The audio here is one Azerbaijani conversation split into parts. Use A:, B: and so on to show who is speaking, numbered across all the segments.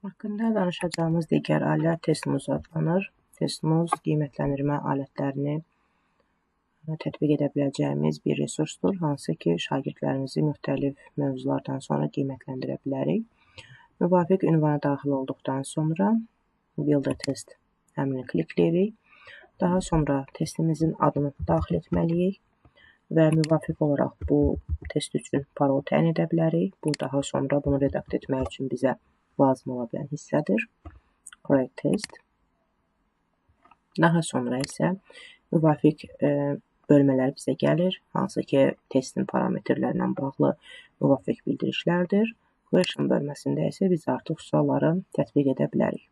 A: Haqqında danışacağımız digər alət Testmuz adlanır. Testmuz qiymətləndirmə alətlərini tətbiq edə biləcəyimiz bir resursdur, hansı ki, şagirdlərimizi müxtəlif mövzulardan sonra qiymətləndirə bilərik. Müvafiq ünvana daxil olduqdan sonra Build a Test əmrini klikləyirik. Daha sonra testimizin adını daxil etməliyik və müvafiq olaraq bu test üçün parol təyin edə bilərik. Bu, daha sonra bunu redakt etmək üçün bizə lazım ola bilən hissədir. Correct test. Daha sonra isə müvafiq bölmələr bizə gəlir, hansı ki, testin parametrlərlə bağlı müvafiq bildirişlərdir. Question bölməsində isə biz artıq sualları tətbiq edə bilərik.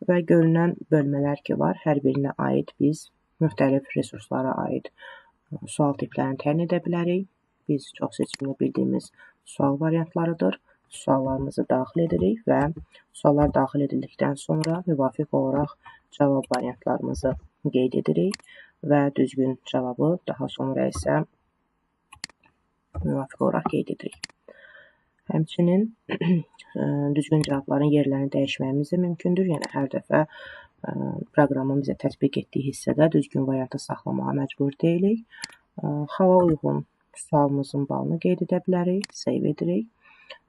A: Və görünən bölmələr ki var, hər birinə aid biz müxtəlif resurslara aid sual tiplərini təyin edə bilərik. Biz çox seçimli bildiyimiz sual variantlarıdır. Suallarımızı daxil edirik və suallar daxil edildikdən sonra müvafiq olaraq cavab variantlarımızı qeyd edirik və düzgün cavabı daha sonra isə müvafiq olaraq qeyd edirik. Həmçinin düzgün cavabların yerlərini dəyişməyimiz də mümkündür. Yəni, hər dəfə proqramın bizə tətbiq etdiyi hissədə düzgün variantı saxlamağa məcbur deyilik. Xala uyğun sualımızın balını qeyd edə bilərik, save edirik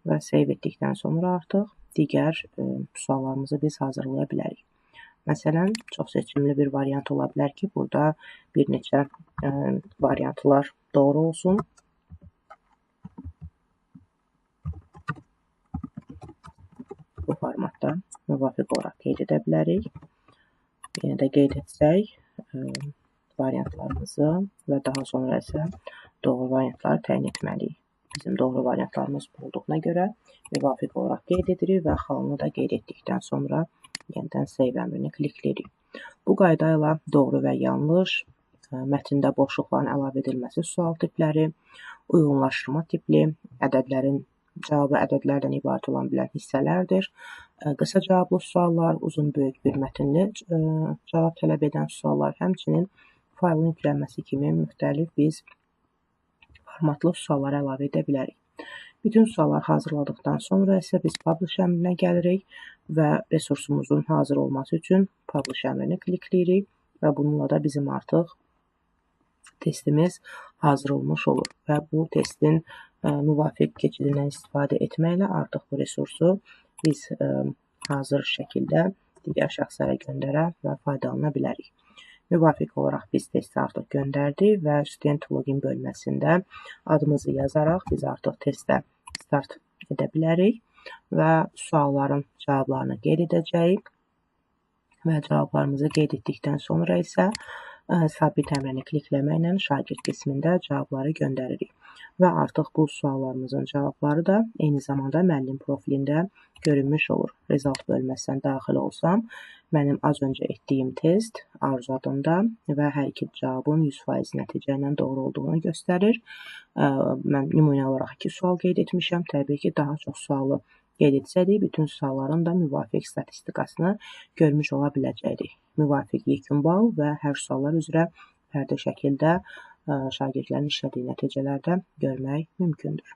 A: və save etdikdən sonra artıq digər suallarımızı biz hazırlaya bilərik. Məsələn, çox seçimli bir variant ola bilər ki, burada bir neçə variantlar doğru olsun. Bu formatda müvafiq olaraq qeyd edə bilərik. Yenə də qeyd etsək variantlarımızı və daha sonra isə doğru variantları təyin etməliyik. Bizim doğru variantlarımız olduğuna görə müvafiq olaraq qeyd edirik və xalını da qeyd etdikdən sonra yenidən save əmrini klikləyirik. Bu qayda ilə doğru və yanlış, mətndə boşluqların əlavə edilməsi sual tipləri, uyğunlaşdırma tipli, cavabı ədədlərdən ibarət olan bilən hissələrdir. Qısa cavablı suallar, uzun böyük bir mətnli cavab tələb edən suallar, həmçinin faylın yüklənməsi kimi müxtəlif biz formatlı sualları əlavə edə bilərik. Bütün suallar hazırladıqdan sonra isə biz Publish əmrinə gəlirik və resursumuzun hazır olması üçün Publish əmrini klikləyirik və bununla da bizim artıq testimiz hazır olmuş olur və bu testin müvafiq keçidindən istifadə etməklə artıq bu resursu biz hazır şəkildə digər şəxslərə göndərə və faydalana bilərik. Müvafiq olaraq biz testi artıq göndərdik və Student Login bölməsində adımızı yazaraq biz artıq testə start edə bilərik və sualların cavablarını qeyd edəcəyik və cavablarımızı qeyd etdikdən sonra isə Submit əmrini klikləməklə şagird qismində cavabları göndəririk. Və artıq bu suallarımızın cavabları da eyni zamanda müəllim profilində görünmüş olur. Result bölməsindən daxil olsam, mənim az öncə etdiyim test arzu adında və hər iki cavabın 100% nəticə ilə doğru olduğunu göstərir. Mən nümunə olaraq 2 sual qeyd etmişəm. Təbii ki, daha çox sualı qeyd etsəydik, bütün sualların da müvafiq statistikasını görmüş ola biləcəkdik. Müvafiq yekun bal və hər suallar üzrə fərdi şəkildə şagirdlərin işlədiyi nəticələrdə görmək mümkündür.